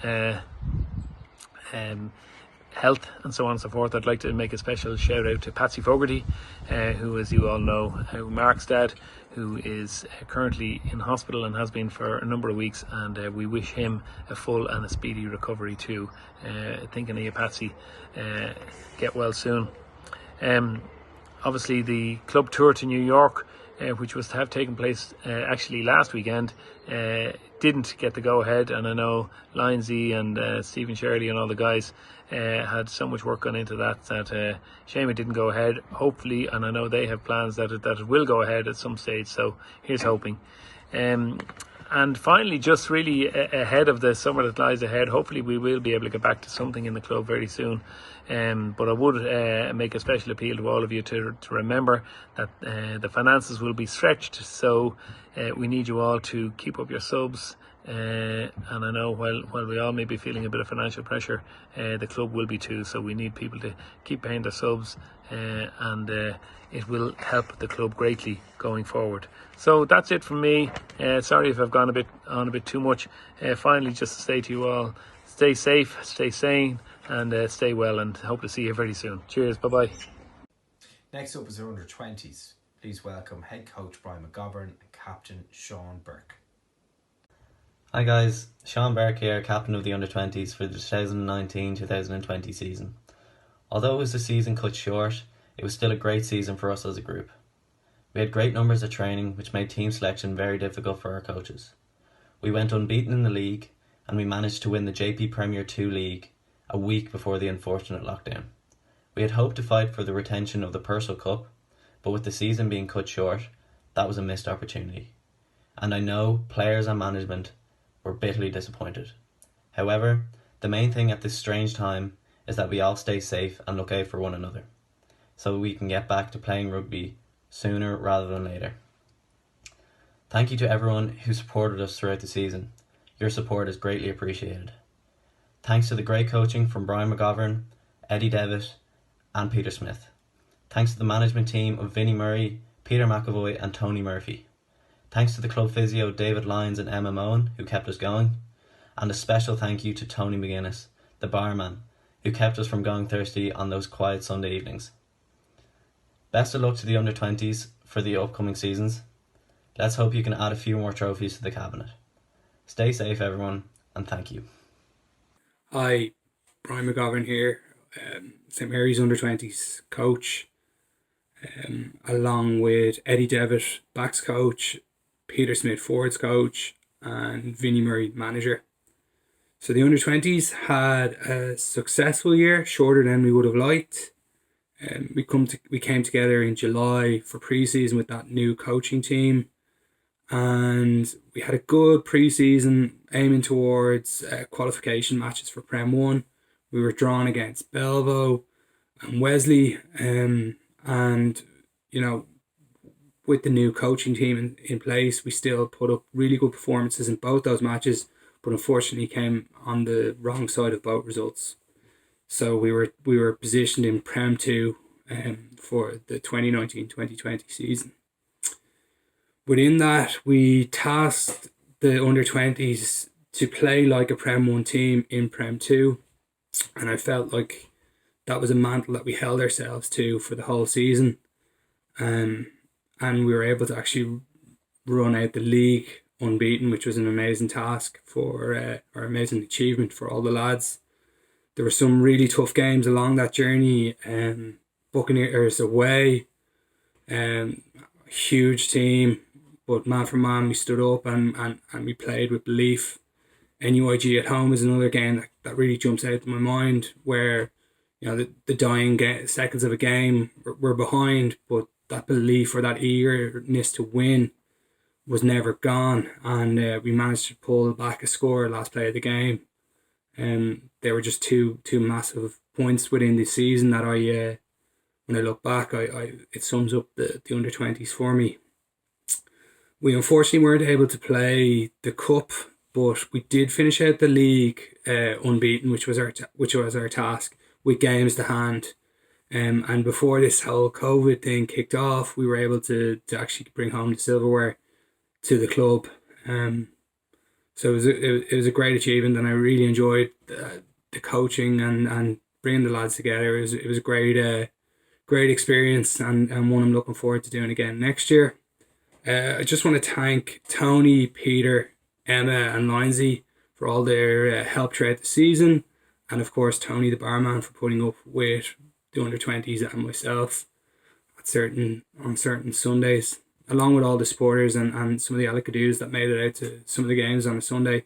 health and so on and so forth, I'd like to make a special shout out to Patsy Fogarty, who, as you all know, Mark's dad, who is currently in hospital and has been for a number of weeks, and we wish him a full and a speedy recovery too. Thinking of you, Patsy. Get well soon. Obviously the club tour to New York, which was to have taken place actually last weekend, didn't get the go ahead, and I know Lindsay and Stephen Shirley and all the guys had so much work gone into that shame it didn't go ahead. Hopefully, and I know they have plans that it will go ahead at some stage, so here's hoping. And finally, just really ahead of the summer that lies ahead, hopefully we will be able to get back to something in the club very soon. But I would make a special appeal to all of you to remember that the finances will be stretched, so we need you all to keep up your subs. And I know while we all may be feeling a bit of financial pressure, the club will be too, so we need people to keep paying their subs, and it will help the club greatly going forward. So that's it from me. Sorry if I've gone a bit too much. Finally, just to say to you all, stay safe, stay sane, and stay well, and hope to see you very soon. Cheers, bye-bye. Next up is our under-20s. Please welcome head coach Brian McGovern and captain Sean Burke. Hi guys, Sean Burke here, captain of the under-20s for the 2019-2020 season. Although it was a season cut short, it was still a great season for us as a group. We had great numbers at training, which made team selection very difficult for our coaches. We went unbeaten in the league, and we managed to win the JP Premier 2 League a week before the unfortunate lockdown. We had hoped to fight for the retention of the Purcell Cup, but with the season being cut short, that was a missed opportunity. And I know players and management were bitterly disappointed. However, The main thing at this strange time is that we all stay safe and look out for one another, so we can get back to playing rugby sooner rather than later. Thank you to everyone who supported us throughout the season. Your support is greatly appreciated. Thanks to the great coaching from Brian McGovern, Eddie Devitt and Peter Smith. Thanks to the management team of Vinnie Murray, Peter McAvoy and Tony Murphy. Thanks to the club physio David Lyons and Emma Moen, who kept us going. And a special thank you to Tony McGuinness, the barman, who kept us from going thirsty on those quiet Sunday evenings. Best of luck to the under-20s for the upcoming seasons. Let's hope you can add a few more trophies to the cabinet. Stay safe, everyone, and thank you. Hi, Brian McGovern here, St Mary's under-20s coach, along with Eddie Devitt, backs coach, Peter Smith, forwards coach, and Vinnie Murray, manager. So the under-20s had a successful year, shorter than we would have liked. We came together in July for pre-season with that new coaching team, and we had a good pre-season aiming towards qualification matches for Prem 1. We were drawn against Belvo and Wesley, and you know, with the new coaching team in place, we still put up really good performances in both those matches, but unfortunately came on the wrong side of both results. So we were positioned in Prem 2 for the 2019-2020 season. Within that, we tasked the under-20s to play like a Prem 1 team in Prem 2, and I felt like that was a mantle that we held ourselves to for the whole season, and we were able to actually run out the league unbeaten, which was an amazing task or amazing achievement for all the lads. There were some really tough games along that journey. Buccaneers away, huge team, but man for man we stood up and we played with belief. NUIG at home is another game that really jumps out in my mind, where you know the dying seconds of a game we're behind, but that belief or that eagerness to win was never gone, and we managed to pull back a score last play of the game. They were just two massive points within the season that when I look back, it sums up the under-20s for me. We unfortunately weren't able to play the cup, but we did finish out the league unbeaten, which was our task, with games to hand. And before this whole COVID thing kicked off, we were able to actually bring home the silverware to the club. So it was a great achievement, and I really enjoyed the coaching and bringing the lads together. It was a great experience, and one I'm looking forward to doing again next year. I just want to thank Tony, Peter, Emma and Lindsay for all their help throughout the season, and of course Tony the barman for putting up with the under-20s and myself on certain Sundays, along with all the supporters and some of the Alakadoos that made it out to some of the games on a Sunday.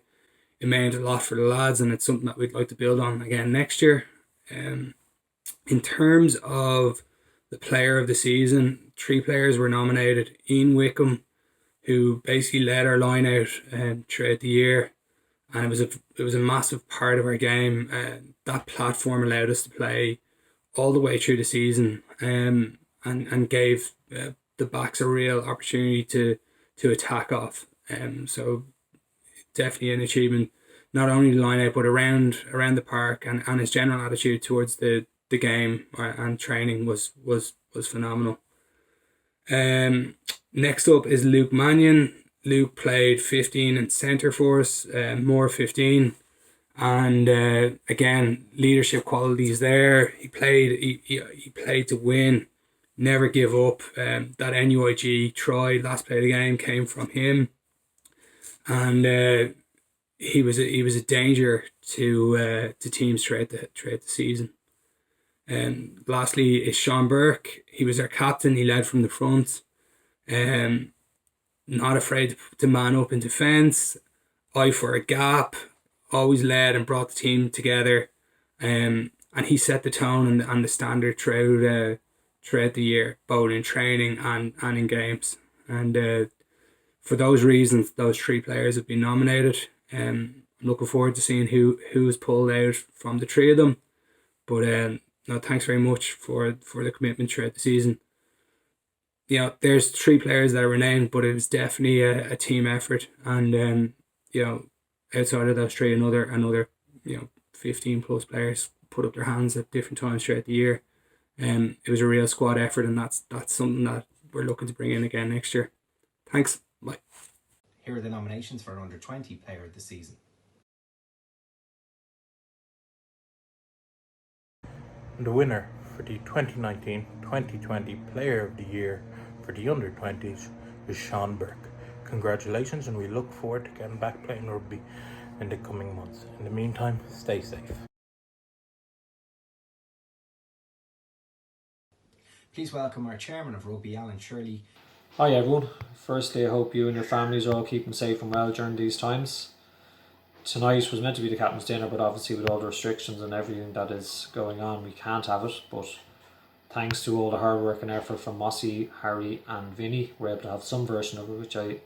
It meant a lot for the lads, and it's something that we'd like to build on again next year. In terms of the player of the season, 3 players were nominated. Ian Wickham, who basically led our line out throughout the year, and it was a massive part of our game. That platform allowed us to play all the way through the season, and gave the backs a real opportunity to attack off. So definitely an achievement, not only the line out but around the park, and his general attitude towards the game and training was phenomenal. Next up is Luke Mannion. Luke played 15 in centre for us, more 15, and again leadership qualities there. He played to win, never give up. That NUIG try last play of the game came from him, and he was a danger to teams throughout the season. Lastly is Sean Burke. He was our captain. He led from the front. Not afraid to man up in defence, eye for a gap, always led and brought the team together. And he set the tone and the standard throughout the year, both in training and in games. And for those reasons, those 3 players have been nominated. I'm looking forward to seeing who's pulled out from the three of them. But no, thanks very much for the commitment throughout the season. You know, there's three players that were named, but it was definitely a team effort. And you know, outside of those three, another 15 plus players put up their hands at different times throughout the year. It was a real squad effort, and that's something that we're looking to bring in again next year. Thanks. Bye. Here are the nominations for Under 20 Player of the Season. The winner for the 2019-2020 Player of the Year for the Under 20s is Sean Burke. Congratulations, and we look forward to getting back playing rugby in the coming months. In the meantime, stay safe. Please welcome our Chairman of Rugby, Alan Shirley. Hi everyone. Firstly, I hope you and your families are all keeping safe and well during these times. Tonight was meant to be the captain's dinner, but obviously with all the restrictions and everything that is going on, we can't have it. But thanks to all the hard work and effort from Mossy, Harry and Vinny, we're able to have some version of it, which I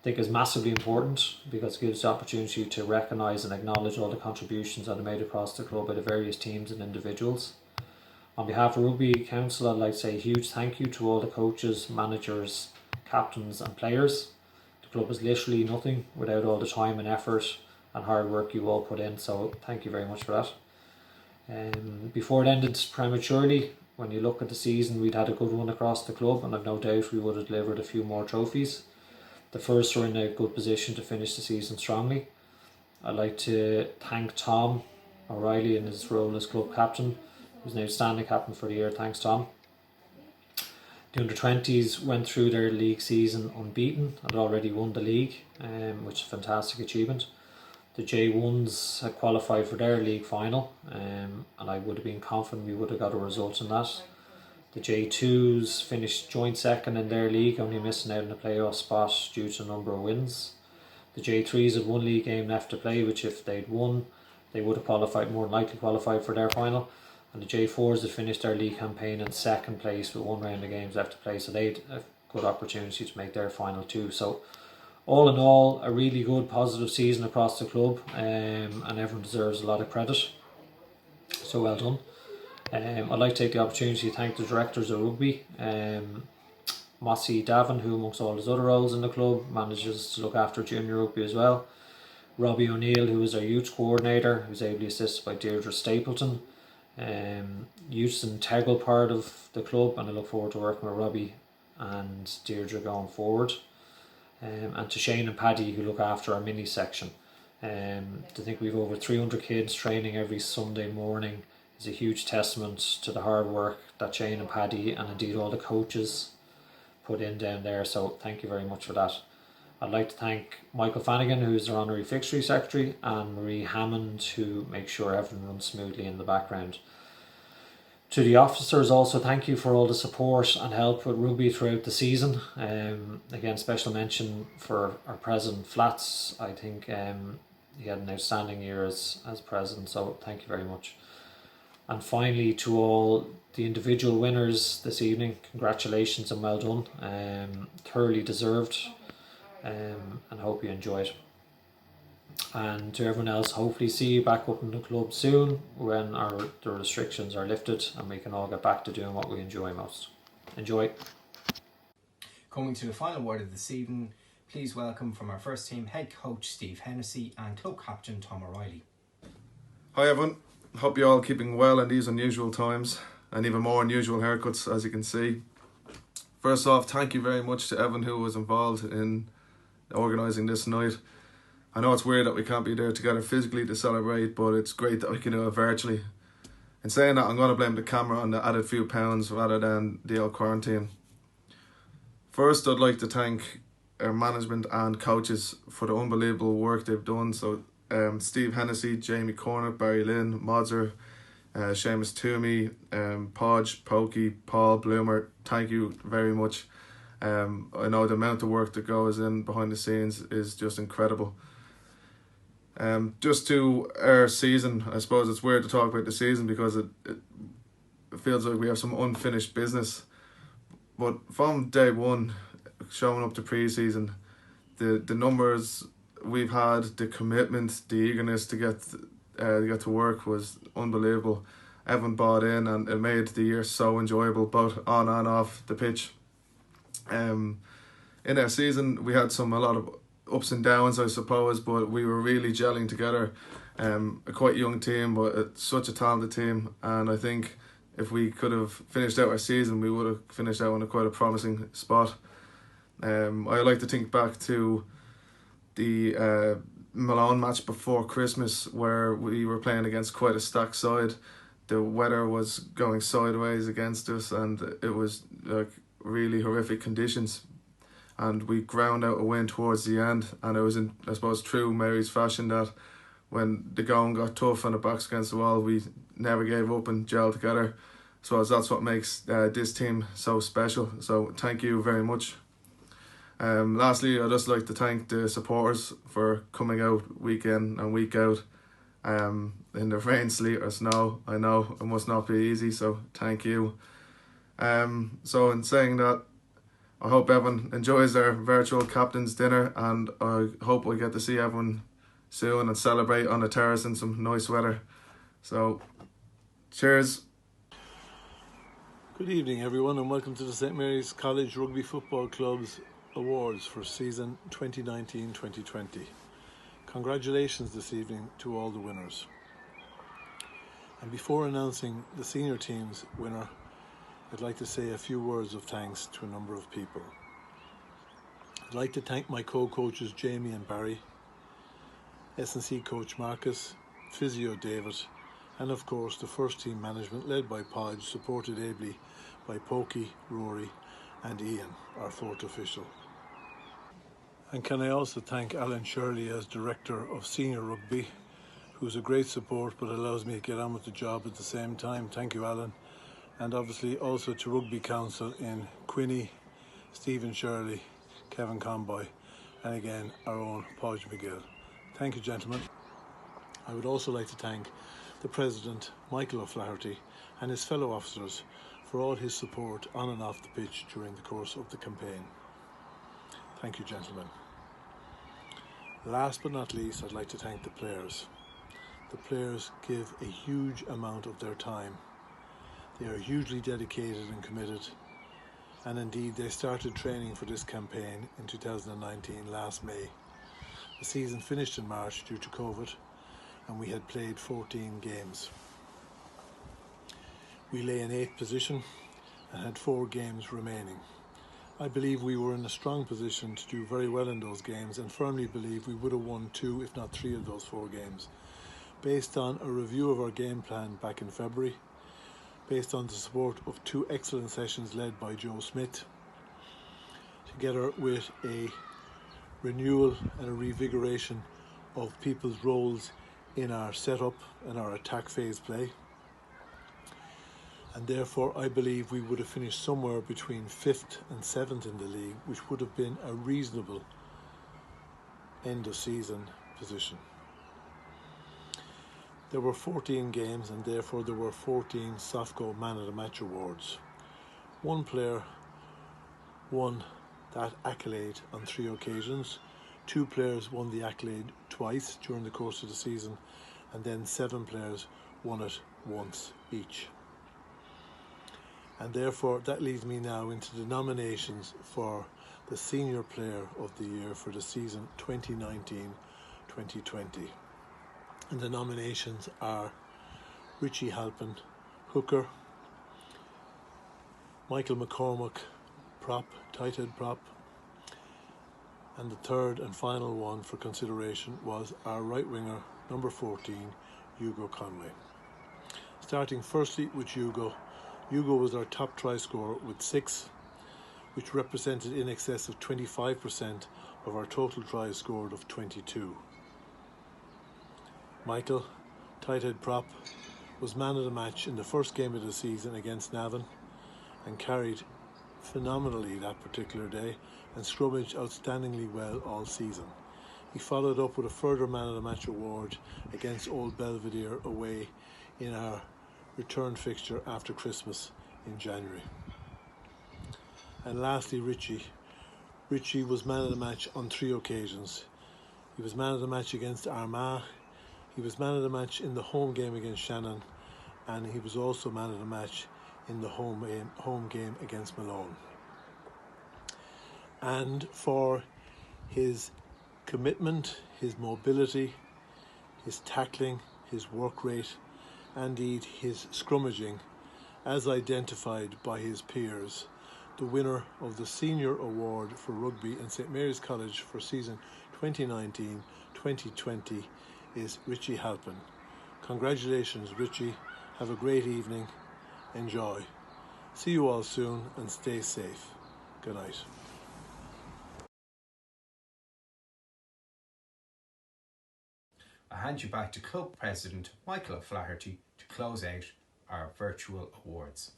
think is massively important because it gives the opportunity to recognise and acknowledge all the contributions that are made across the club by the various teams and individuals. On behalf of Rugby Council, I'd like to say a huge thank you to all the coaches, managers, captains and players. The club is literally nothing without all the time and effort and hard work you all put in, so thank you very much for that. Before it ended prematurely, when you look at the season, we'd had a good run across the club, and I've no doubt we would have delivered a few more trophies. The first were in a good position to finish the season strongly. I'd like to thank Tom O'Reilly in his role as club captain. He was an outstanding captain for the year. Thanks, Tom. The under-20s went through their league season unbeaten and already won the league, which is a fantastic achievement. The J1s had qualified for their league final, and I would have been confident we would have got a result in that. The J2s finished joint second in their league, only missing out in the playoff spot due to a number of wins. The J3s had one league game left to play, which if they'd won, they would have qualified, more than likely qualified for their final. And the J4s had finished their league campaign in second place with one round of games left to play, so they had a good opportunity to make their final too. So all in all, a really good positive season across the club, and everyone deserves a lot of credit. So well done. I'd like to take the opportunity to thank the directors of rugby, Mossy Davin, who amongst all his other roles in the club manages to look after junior rugby as well. Robbie O'Neill, who is our youth coordinator, who's ably assisted by Deirdre Stapleton. Youth's an integral part of the club, and I look forward to working with Robbie and Deirdre going forward. And to Shane and Paddy, who look after our mini section. To think we've over 300 kids training every Sunday morning is a huge testament to the hard work that Shane and Paddy and indeed all the coaches put in down there, so thank you very much for that. I'd like to thank Michael Flanagan, who's our Honorary Fixture Secretary, and Marie Hammond, who makes sure everything runs smoothly in the background. To the officers also, thank you for all the support and help with rugby throughout the season. Again, special mention for our President Flats. I think he had an outstanding year as President, so thank you very much. And finally, to all the individual winners this evening, congratulations and well done. Thoroughly deserved, and hope you enjoy it. And to everyone else, hopefully see you back up in the club soon when the restrictions are lifted and we can all get back to doing what we enjoy most. Enjoy. Coming to the final word of this evening, please welcome from our first team head coach Steve Hennessy and club captain Tom O'Reilly. Hi everyone, hope you're all keeping well in these unusual times and even more unusual haircuts, as you can see. First off, thank you very much to everyone who was involved in organising this night. I know it's weird that we can't be there together physically to celebrate, but it's great that we can do it virtually. In saying that, I'm going to blame the camera on the added few pounds rather than the old quarantine. First, I'd like to thank our management and coaches for the unbelievable work they've done. So Steve Hennessy, Jamie Corner, Barry Lynn, Modzer, Seamus Toomey, Podge, Pokey, Paul, Bloomer, thank you very much. I know the amount of work that goes in behind the scenes is just incredible. Just to our season, I suppose it's weird to talk about the season because it feels like we have some unfinished business. But from day one, showing up to pre-season, the numbers we've had, the commitment, the eagerness to get to work was unbelievable. Everyone bought in, and it made the year so enjoyable, both on and off the pitch. In our season, we had a lot of ups and downs, I suppose, but we were really gelling together. A quite young team, but it's such a talented team, and I think if we could have finished out our season, we would have finished out in quite a promising spot. I like to think back to the Malone match before Christmas, where we were playing against quite a stacked side. The weather was going sideways against us, and it was like really horrific conditions, and we ground out a win towards the end. And it was in, I suppose, true Mary's fashion, that when the going got tough and the backs against the wall, we never gave up and gelled together. So that's what makes this team so special. So thank you very much. Lastly, I'd just like to thank the supporters for coming out week in and week out, in the rain, sleet or snow. I know it must not be easy, so thank you. So in saying that, I hope everyone enjoys their virtual captain's dinner, and I hope we get to see everyone soon and celebrate on the terrace in some nice weather. So cheers. Good evening, everyone, and welcome to the St Mary's College Rugby Football Club's awards for season 2019-2020. Congratulations this evening to all the winners. And before announcing the senior team's winner, I'd like to say a few words of thanks to a number of people. I'd like to thank my co-coaches Jamie and Barry, S&C coach Marcus, physio David, and of course the first team management led by Podge, supported ably by Pokey, Rory and Ian, our fourth official. And can I also thank Alan Shirley as Director of Senior Rugby, who's a great support but allows me to get on with the job at the same time. Thank you, Alan. And obviously also to Rugby Council in Quinny, Stephen Shirley, Kevin Conboy, and again our own Podge McGill. Thank you, gentlemen. I would also like to thank the President, Michael O'Flaherty, and his fellow officers for all his support on and off the pitch during the course of the campaign. Thank you, gentlemen. Last but not least, I'd like to thank the players. The players give a huge amount of their time. They are hugely dedicated and committed, and indeed they started training for this campaign in 2019 last May. The season finished in March due to COVID, and we had played 14 games. We lay in 8th position and had 4 games remaining. I believe we were in a strong position to do very well in those games, and firmly believe we would have won 2 if not 3 of those 4 games. Based on a review of our game plan back in February, based on the support of 2 excellent sessions led by Joe Smith, together with a renewal and a revigoration of people's roles in our setup and our attack phase play. And therefore I believe we would have finished somewhere between 5th and 7th in the league, which would have been a reasonable end of season position. There were 14 games, and therefore there were 14 Softco Man of the Match awards. One player won that accolade on 3 occasions. 2 players won the accolade twice during the course of the season, and then 7 players won it once each. And therefore that leads me now into the nominations for the Senior Player of the Year for the season 2019-2020. And the nominations are Richie Halpin, hooker; Michael McCormack, prop, tight head prop; and the third and final one for consideration was our right winger, number 14, Hugo Conway. Starting firstly with Hugo. Hugo was our top try scorer with 6, which represented in excess of 25% of our total tries scored of 22. Michael, tight head prop, was man of the match in the first game of the season against Navan, and carried phenomenally that particular day and scrummaged outstandingly well all season. He followed up with a further man of the match award against Old Belvedere away in our return fixture after Christmas in January. And lastly, Richie. Richie was man of the match on 3 occasions. He was man of the match against Armagh. He was man of the match in the home game against Shannon, and he was also man of the match in the home game against Malone. And for his commitment, his mobility, his tackling, his work rate, and indeed his scrummaging, as identified by his peers, the winner of the Senior Award for Rugby in St Mary's College for season 2019-2020 is Richie Halpin. Congratulations, Richie. Have a great evening. Enjoy. See you all soon and stay safe. Good night. I hand you back to Club President Michael O'Flaherty to close out our virtual awards.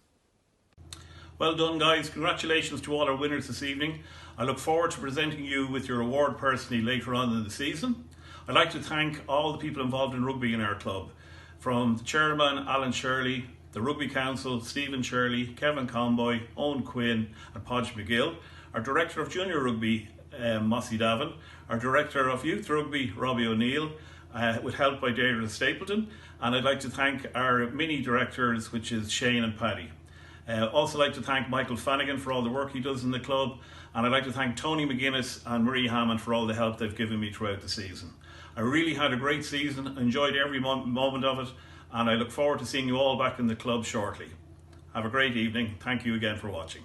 Well done, guys. Congratulations to all our winners this evening. I look forward to presenting you with your award personally later on in the season. I'd like to thank all the people involved in rugby in our club, from the chairman, Alan Shirley, the Rugby Council, Stephen Shirley, Kevin Conboy, Owen Quinn and Podge McGill, our Director of Junior Rugby, Mossy Davin, our Director of Youth Rugby, Robbie O'Neill, with help by Deirdre Stapleton, and I'd like to thank our mini directors, which is Shane and Paddy. Also like to thank Michael Flanagan for all the work he does in the club, and I'd like to thank Tony McGuinness and Marie Hammond for all the help they've given me throughout the season. I really had a great season, enjoyed every moment of it, and I look forward to seeing you all back in the club shortly. Have a great evening. Thank you again for watching.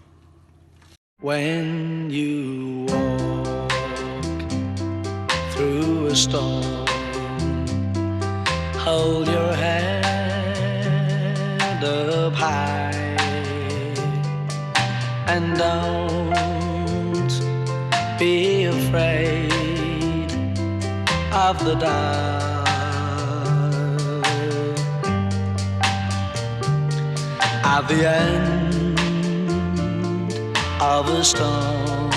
When you walk through a storm, hold your head up high and don't be afraid of the dark. At the end of a storm,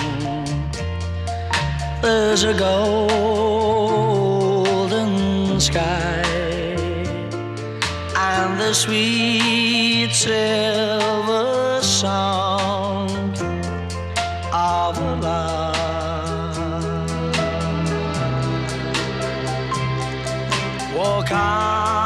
there's a golden sky and the sweet silver song of a lark. Walk on